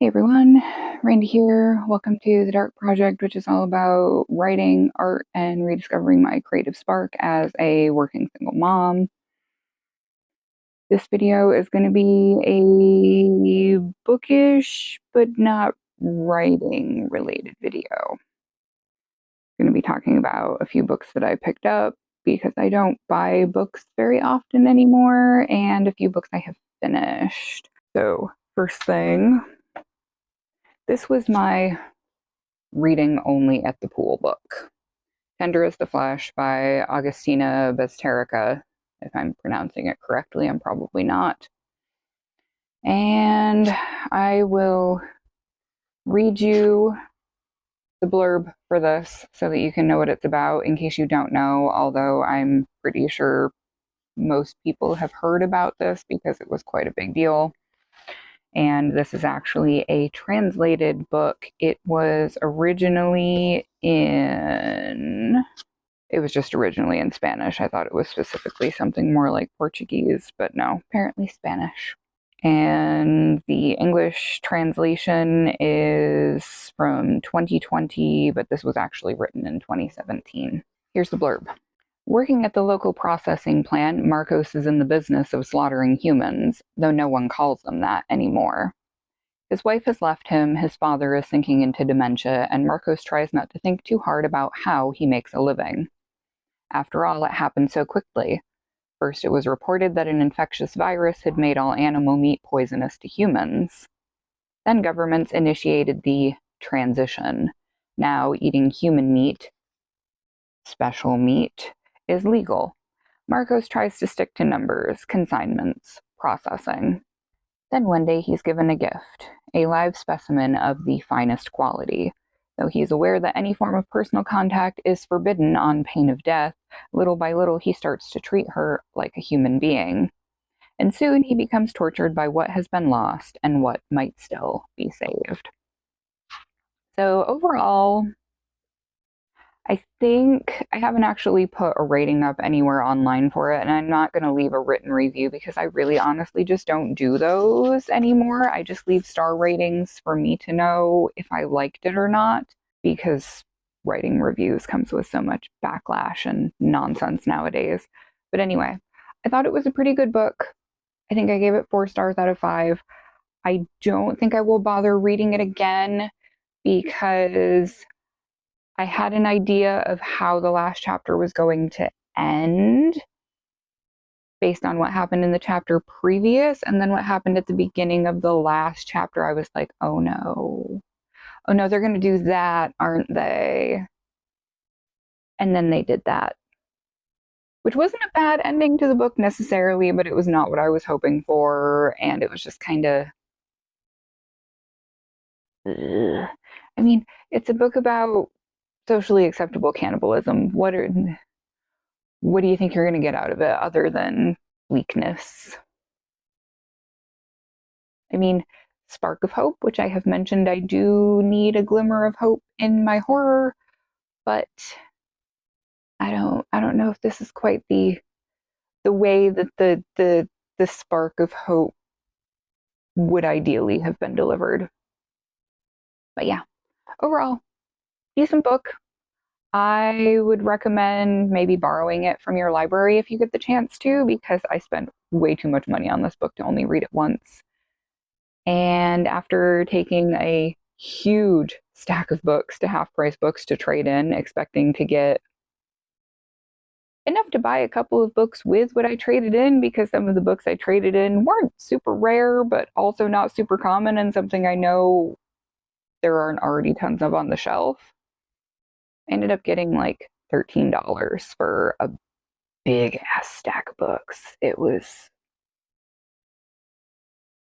Hey everyone, Randy here. Welcome to the Dark Project, which is all about writing, art, and rediscovering my creative spark as a working single mom. This video is going to be a bookish but not writing related video. I'm going to be talking about a few books that I picked up because I don't buy books very often anymore, and a few books I have finished. So, first thing, this was my reading only at the pool book. Tender as the Flesh by Augustina Besterica. If I'm pronouncing it correctly, I'm probably not. And I will read you the blurb for this so that you can know what it's about in case you don't know, although I'm pretty sure most people have heard about this because it was quite a big deal. And this is actually a translated book. It was originally just originally in Spanish. I thought it was specifically something more like Portuguese, but no, apparently Spanish. And the English translation is from 2020, but this was actually written in 2017. Here's the blurb. Working at the local processing plant, Marcos is in the business of slaughtering humans, though no one calls them that anymore. His wife has left him, his father is sinking into dementia, and Marcos tries not to think too hard about how he makes a living. After all, it happened so quickly. First, it was reported that an infectious virus had made all animal meat poisonous to humans. Then governments initiated the transition. Now, eating human meat, special meat, is legal. Marcos tries to stick to numbers, consignments, processing. Then one day he's given a gift, a live specimen of the finest quality. Though he is aware that any form of personal contact is forbidden on pain of death, little by little he starts to treat her like a human being. And soon he becomes tortured by what has been lost and what might still be saved. So overall, I think I haven't actually put a rating up anywhere online for it, and I'm not going to leave a written review because I really honestly just don't do those anymore. I just leave star ratings for me to know if I liked it or not, because writing reviews comes with so much backlash and nonsense nowadays. But anyway, I thought it was a pretty good book. I think I gave it 4 stars out of 5. I don't think I will bother reading it again because I had an idea of how the last chapter was going to end based on what happened in the chapter previous, and then what happened at the beginning of the last chapter. I was like, oh no, they're going to do that, aren't they? And then they did that, which wasn't a bad ending to the book necessarily, but it was not what I was hoping for, and it was just kind of, I mean, it's a book about socially acceptable cannibalism. What do you think you're going to get out of it other than weakness? I mean, spark of hope, which I have mentioned I do need a glimmer of hope in my horror, but I don't know if this is quite the way that the spark of hope would ideally have been delivered. But yeah, overall, decent book. I would recommend maybe borrowing it from your library if you get the chance to, because I spent way too much money on this book to only read it once. And after taking a huge stack of books to Half Price Books to trade in, expecting to get enough to buy a couple of books with what I traded in, because some of the books I traded in weren't super rare, but also not super common, and something I know there aren't already tons of on the shelf. I ended up getting like $13 for a big ass stack of books. It was,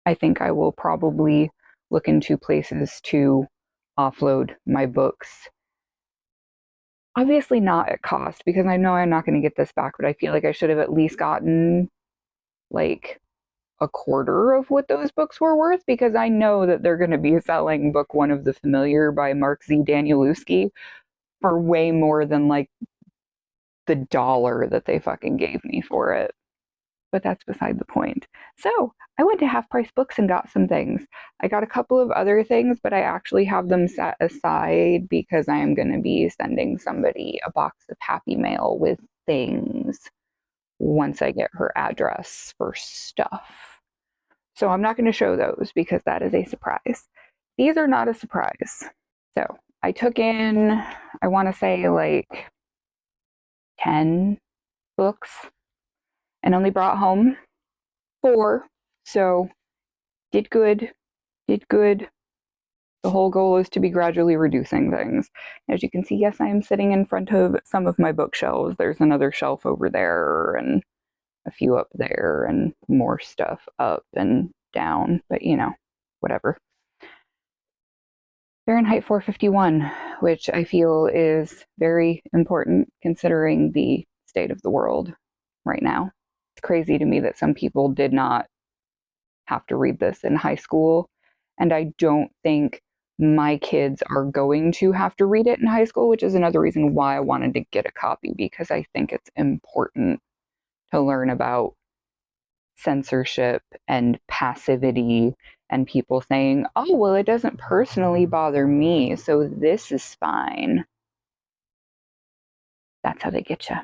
I think I will probably look into places to offload my books. Obviously not at cost, because I know I'm not going to get this back, but I feel like I should have at least gotten like a quarter of what those books were worth, because I know that they're going to be selling book 1 of The Familiar by Mark Z. Danielewski for way more than like the dollar that they fucking gave me for it. but that's beside the point. So I went to Half Price Books and got some things. I got a couple of other things, but I actually have them set aside because I am going to be sending somebody a box of Happy Mail with things once I get her address for stuff. So I'm not going to show those because that is a surprise. These are not a surprise. So I took in, I want to say like 10 books and only brought home 4. So did good, did good. The whole goal is to be gradually reducing things. As you can see, yes, I am sitting in front of some of my bookshelves. There's another shelf over there and a few up there and more stuff up and down, but you know, whatever. Fahrenheit 451, which I feel is very important considering the state of the world right now. It's crazy to me that some people did not have to read this in high school, and I don't think my kids are going to have to read it in high school, which is another reason why I wanted to get a copy, because I think it's important to learn about censorship and passivity and people saying, oh, well, it doesn't personally bother me, so this is fine. That's how they get you.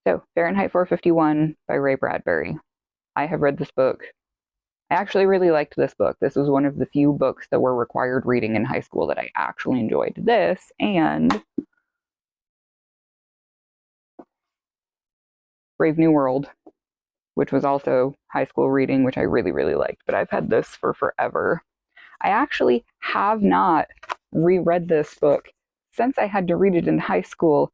So, Fahrenheit 451 by Ray Bradbury. I have read this book. I actually really liked this book. This was one of the few books that were required reading in high school that I actually enjoyed. This and Brave New World, which was also high school reading, which I really, really liked. But I've had this for forever. I actually have not reread this book since I had to read it in high school,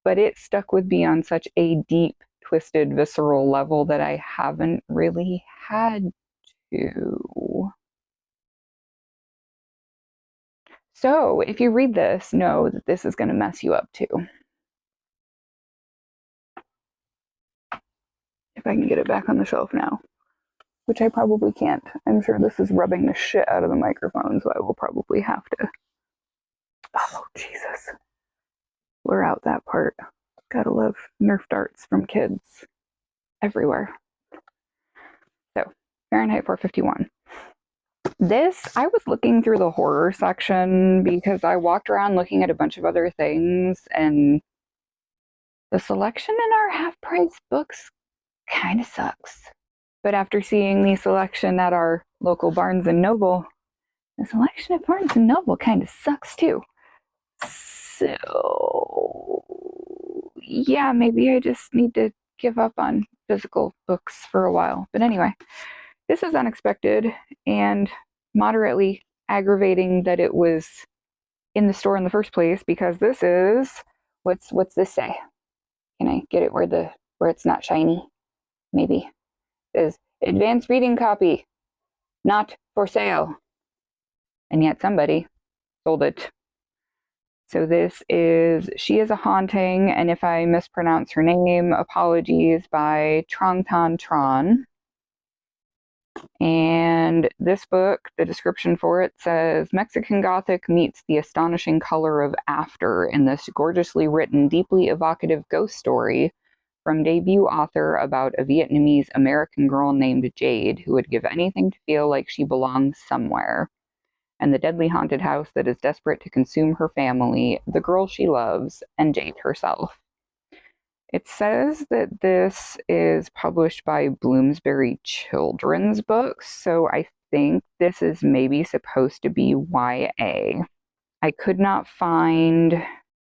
but it stuck with me on such a deep, twisted, visceral level that I haven't really had to. So if you read this, know that this is going to mess you up too. If I can get it back on the shelf now, which I probably can't. I'm sure this is rubbing the shit out of the microphone, so I will probably have to. Oh, Jesus. Blur out that part. Gotta love Nerf darts from kids everywhere. So, Fahrenheit 451. This, I was looking through the horror section because I walked around looking at a bunch of other things, and the selection in our half-price books kind of sucks. But after seeing the selection at our local Barnes & Noble, the selection at Barnes & Noble kind of sucks too. So, yeah, maybe I just need to give up on physical books for a while. But anyway, this is unexpected and moderately aggravating that it was in the store in the first place, because this is, what's this say? Can I get it where it's not shiny? Maybe. It says advanced reading copy, not for sale. And yet somebody sold it. So this is She is a Haunting, and if I mispronounce her name, apologies, by Trong Tan Tron. And this book, the description for it says, Mexican Gothic meets the astonishing color of after in this gorgeously written, deeply evocative ghost story from debut author about a Vietnamese American girl named Jade who would give anything to feel like she belongs somewhere, and the deadly haunted house that is desperate to consume her family, the girl she loves, and Jade herself. It says that this is published by Bloomsbury Children's Books, so I think this is maybe supposed to be YA. I could not find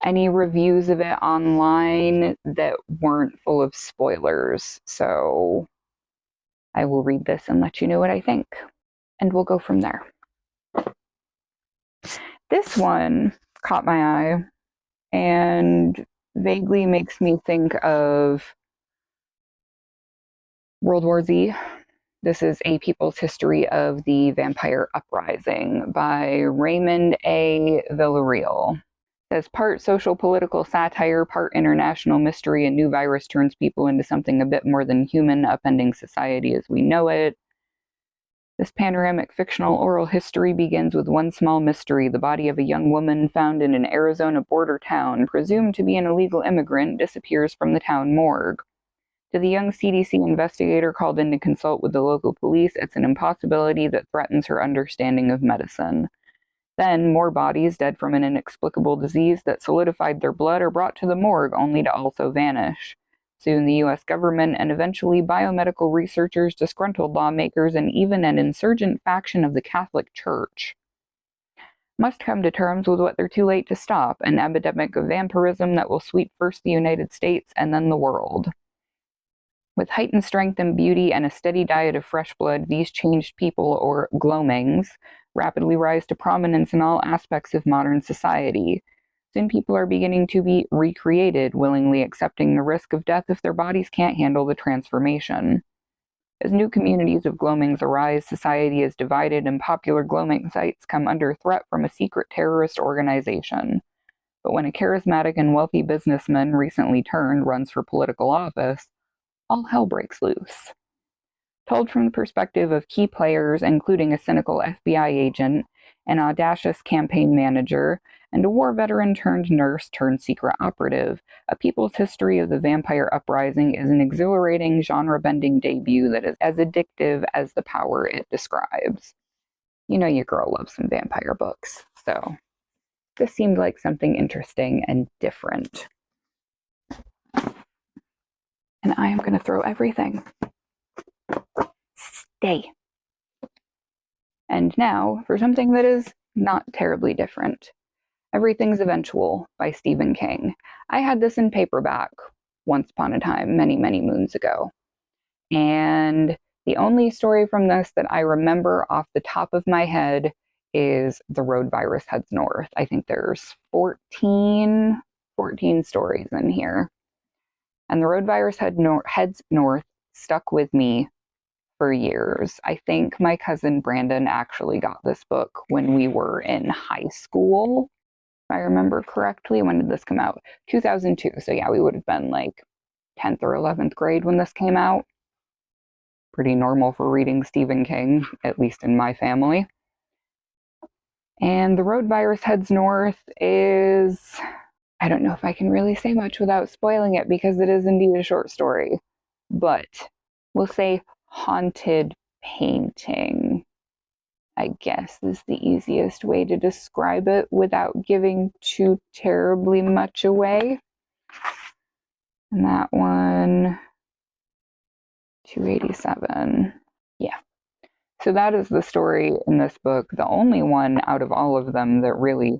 any reviews of it online that weren't full of spoilers, so I will read this and let you know what I think, and we'll go from there. This one caught my eye and vaguely makes me think of World War Z. This is A People's History of the Vampire Uprising by Raymond A. Villarreal. As part social political satire, part international mystery, a new virus turns people into something a bit more than human, upending society as we know it. This panoramic fictional oral history begins with one small mystery. The body of a young woman found in an Arizona border town, presumed to be an illegal immigrant, disappears from the town morgue. To the young CDC investigator called in to consult with the local police, it's an impossibility that threatens her understanding of medicine. Then, more bodies dead from an inexplicable disease that solidified their blood are brought to the morgue only to also vanish. Soon, the US government and eventually biomedical researchers, disgruntled lawmakers, and even an insurgent faction of the Catholic Church must come to terms with what they're too late to stop, an epidemic of vampirism that will sweep first the United States and then the world. With heightened strength and beauty and a steady diet of fresh blood, these changed people, or gloamings, rapidly rise to prominence in all aspects of modern society. Soon people are beginning to be recreated, willingly accepting the risk of death if their bodies can't handle the transformation. As new communities of gloamings arise, society is divided and popular gloaming sites come under threat from a secret terrorist organization. But when a charismatic and wealthy businessman, recently turned, runs for political office, all hell breaks loose. Told from the perspective of key players, including a cynical FBI agent, an audacious campaign manager, and a war veteran turned nurse turned secret operative, A People's History of the Vampire Uprising is an exhilarating, genre-bending debut that is as addictive as the power it describes. You know your girl loves some vampire books, so this seemed like something interesting and different. And I am going to throw everything. Stay. And now for something that is not terribly different. Everything's Eventual by Stephen King. I had this in paperback once upon a time, many, many moons ago. And the only story from this that I remember off the top of my head is The Road Virus Heads North. I think there's 14 stories in here. And The Road Virus Heads North stuck with me for years. I think my cousin Brandon actually got this book when we were in high school. If I remember correctly. When did this come out? 2002. So yeah, we would have been like 10th or 11th grade when this came out. Pretty normal for reading Stephen King, at least in my family. And The Road Virus Heads North is, I don't know if I can really say much without spoiling it because it is indeed a short story, but we'll say haunted painting, I guess, is the easiest way to describe it without giving too terribly much away. And that one, 287. Yeah. So that is the story in this book, the only one out of all of them that really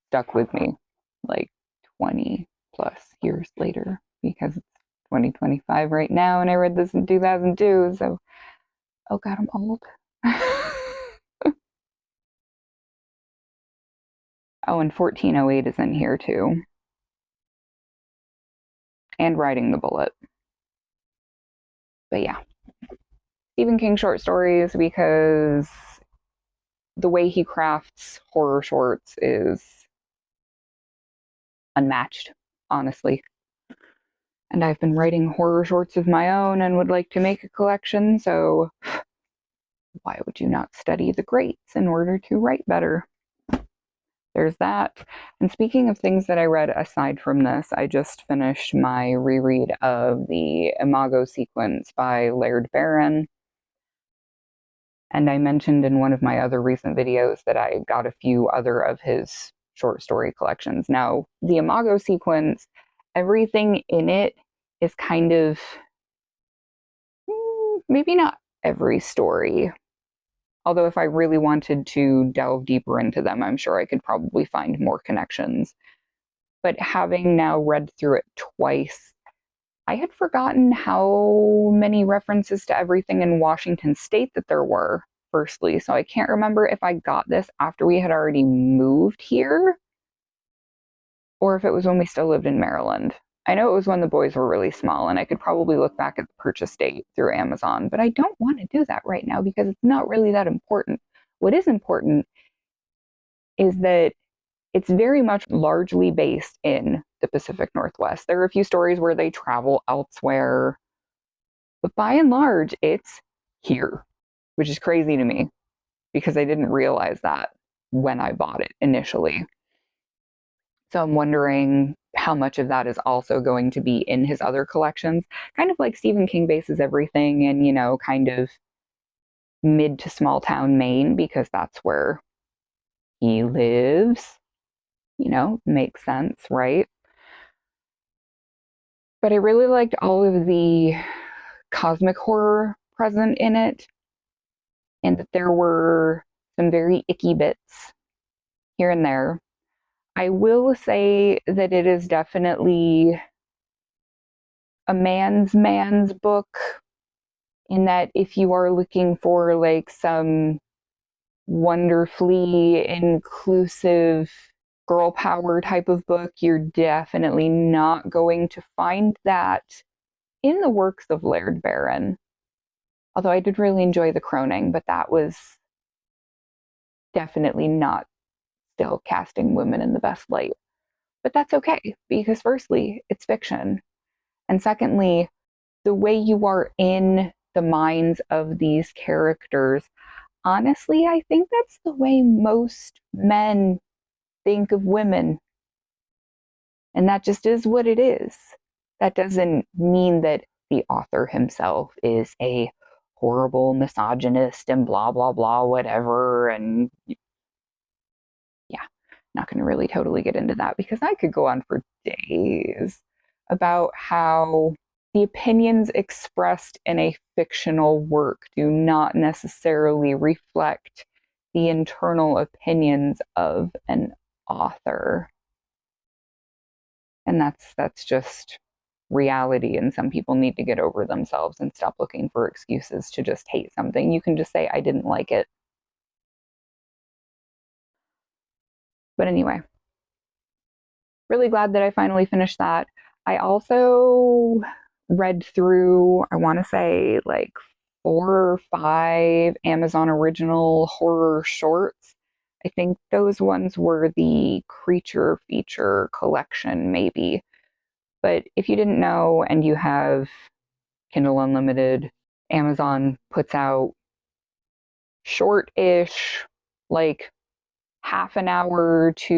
stuck with me like 20 plus years later, because it's 2025 right now and I read this in 2002, so oh god, I'm old. Oh, and 1408 is in here too. And Riding the Bullet. But yeah. Stephen King short stories, because the way he crafts horror shorts is unmatched, honestly. And I've been writing horror shorts of my own and would like to make a collection, so why would you not study the greats in order to write better? There's that. And speaking of things that I read aside from this, I just finished my reread of the Imago sequence by Laird Barron. And I mentioned in one of my other recent videos that I got a few other of his short story collections. Now, the Imago sequence, everything in it is kind of, maybe not every story. Although if I really wanted to delve deeper into them, I'm sure I could probably find more connections. But having now read through it twice, I had forgotten how many references to everything in Washington State that there were, firstly. So I can't remember if I got this after we had already moved here, or if it was when we still lived in Maryland. I know it was when the boys were really small, and I could probably look back at the purchase date through Amazon, but I don't want to do that right now because it's not really that important. What is important is that it's very much largely based in the Pacific Northwest. There are a few stories where they travel elsewhere, but by and large, it's here, which is crazy to me because I didn't realize that when I bought it initially. So I'm wondering how much of that is also going to be in his other collections. Kind of like Stephen King bases everything in, kind of mid to small town Maine, because that's where he lives. Makes sense, right? But I really liked all of the cosmic horror present in it, and that there were some very icky bits here and there. I will say that it is definitely a man's book, in that if you are looking for like some wonderfully inclusive girl power type of book, you're definitely not going to find that in the works of Laird Barron. Although I did really enjoy The Croning, but that was definitely not still casting women in the best light. But that's okay, because firstly, it's fiction. And secondly, the way you are in the minds of these characters, honestly, I think that's the way most men think of women. And that just is what it is. That doesn't mean that the author himself is a horrible misogynist and blah, blah, blah, whatever. And yeah, not going to really totally get into that, because I could go on for days about how the opinions expressed in a fictional work do not necessarily reflect the internal opinions of an author. And that's just reality, and some people need to get over themselves and stop looking for excuses to just hate something. You can just say, I didn't like it. But anyway, really glad that I finally finished that. I also read through, I want to say, like 4 or 5 Amazon original horror shorts. I think those ones were the creature feature collection, maybe. But if you didn't know and you have Kindle Unlimited, Amazon puts out short-ish, like half an hour to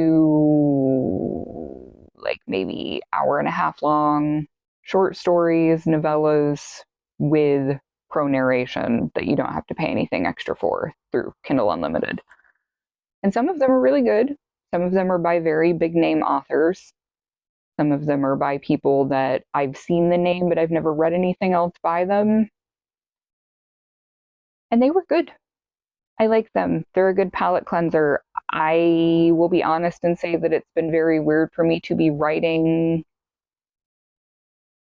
like maybe hour and a half long short stories, novellas with pro narration that you don't have to pay anything extra for through Kindle Unlimited. And some of them are really good. Some of them are by very big name authors. Some of them are by people that I've seen the name, but I've never read anything else by them. And they were good. I like them. They're a good palate cleanser. I will be honest and say that it's been very weird for me to be writing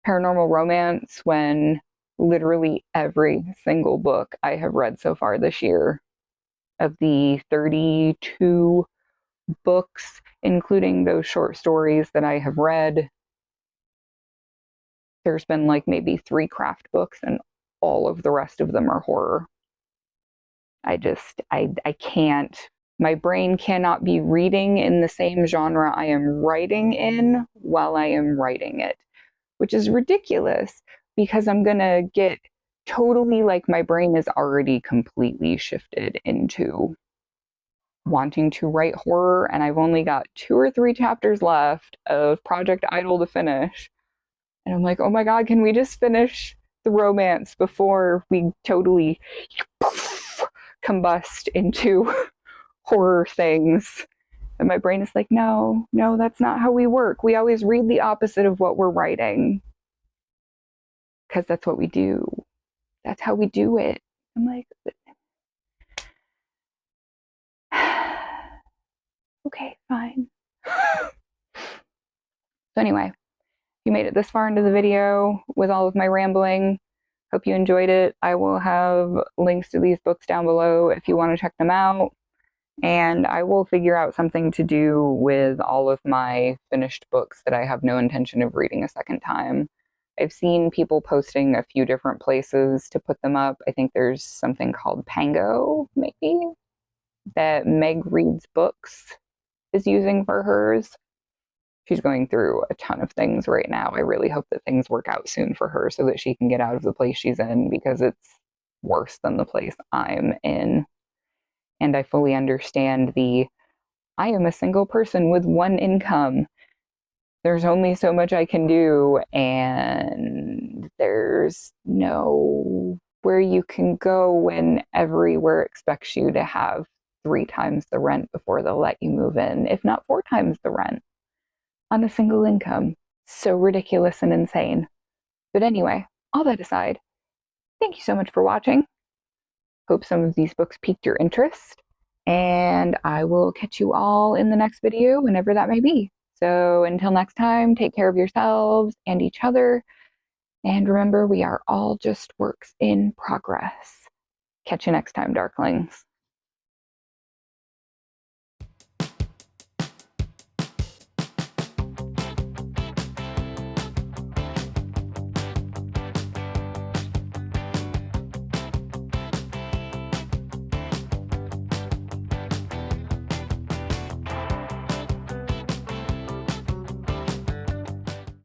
paranormal romance when literally every single book I have read so far this year, of the 32 books, including those short stories that I have read, there's been like maybe 3 craft books, and all of the rest of them are horror. I can't. My brain cannot be reading in the same genre I am writing in while I am writing it, which is ridiculous, because I'm going to get totally, like, my brain is already completely shifted into wanting to write horror, and I've only got 2 or 3 chapters left of Project Idol to finish. And I'm like, oh my God, can we just finish the romance before we totally combust into horror things? And my brain is like, no, that's not how we work. We always read the opposite of what we're writing, because that's what we do. That's how we do it. I'm like, okay, fine. So anyway, if you made it this far into the video with all of my rambling, hope you enjoyed it. I will have links to these books down below if you want to check them out. And I will figure out something to do with all of my finished books that I have no intention of reading a second time. I've seen people posting a few different places to put them up. I think there's something called Pango, maybe, that Meg Reads Books is using for hers. She's going through a ton of things right now. I really hope that things work out soon for her so that she can get out of the place she's in, because it's worse than the place I'm in. And I fully understand I am a single person with one income. there's only so much I can do, and there's no where you can go when everywhere expects you to have 3 times the rent before they'll let you move in, if not 4 times the rent on a single income. So ridiculous and insane. But anyway, all that aside, thank you so much for watching. Hope some of these books piqued your interest, and I will catch you all in the next video, whenever that may be. So until next time, take care of yourselves and each other, and remember, we are all just works in progress. Catch you next time, Darklings.